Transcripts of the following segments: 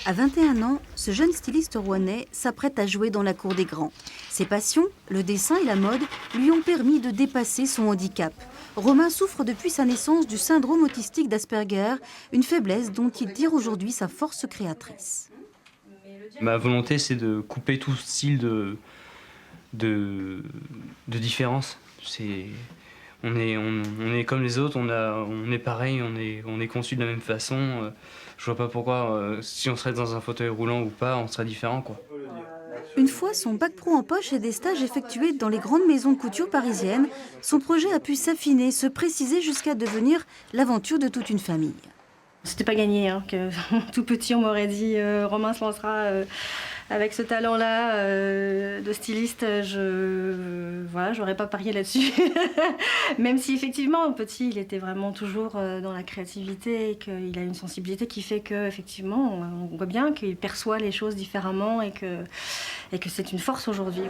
À 21 ans, ce jeune styliste rouennais s'apprête à jouer dans la cour des grands. Ses passions, le dessin et la mode, lui ont permis de dépasser son handicap. Romain souffre depuis sa naissance du syndrome autistique d'Asperger, une faiblesse dont il tire aujourd'hui sa force créatrice. Ma volonté, c'est de couper tout style de différence. On est comme les autres, on est pareil, on est conçu de la même façon. Je vois pas pourquoi, si on serait dans un fauteuil roulant ou pas, on serait différent, quoi. Une fois son bac pro en poche et des stages effectués dans les grandes maisons de couture parisiennes, son projet a pu s'affiner, se préciser jusqu'à devenir l'aventure de toute une famille. C'était pas gagné, hein, que tout petit on m'aurait dit Romain se lancera avec ce talent-là de styliste, j'aurais pas parié là-dessus. Même si effectivement petit il était vraiment toujours dans la créativité et qu'il a une sensibilité qui fait que effectivement on voit bien qu'il perçoit les choses différemment et que c'est une force aujourd'hui.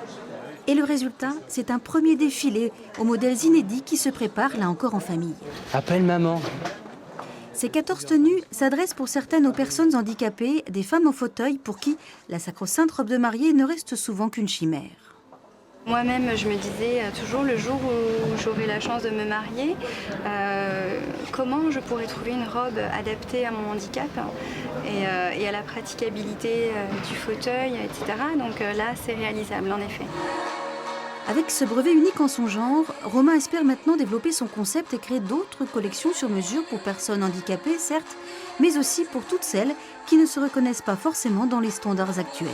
Et le résultat, c'est un premier défilé aux modèles inédits qui se préparent là encore en famille. Appelle maman. Ces 14 tenues s'adressent pour certaines aux personnes handicapées, des femmes en fauteuil pour qui la sacro-sainte robe de mariée ne reste souvent qu'une chimère. Moi-même, je me disais toujours le jour où j'aurai la chance de me marier, comment je pourrais trouver une robe adaptée à mon handicap et à la praticabilité du fauteuil, etc. Donc là, c'est réalisable en effet. Avec ce brevet unique en son genre, Romain espère maintenant développer son concept et créer d'autres collections sur mesure pour personnes handicapées, certes, mais aussi pour toutes celles qui ne se reconnaissent pas forcément dans les standards actuels.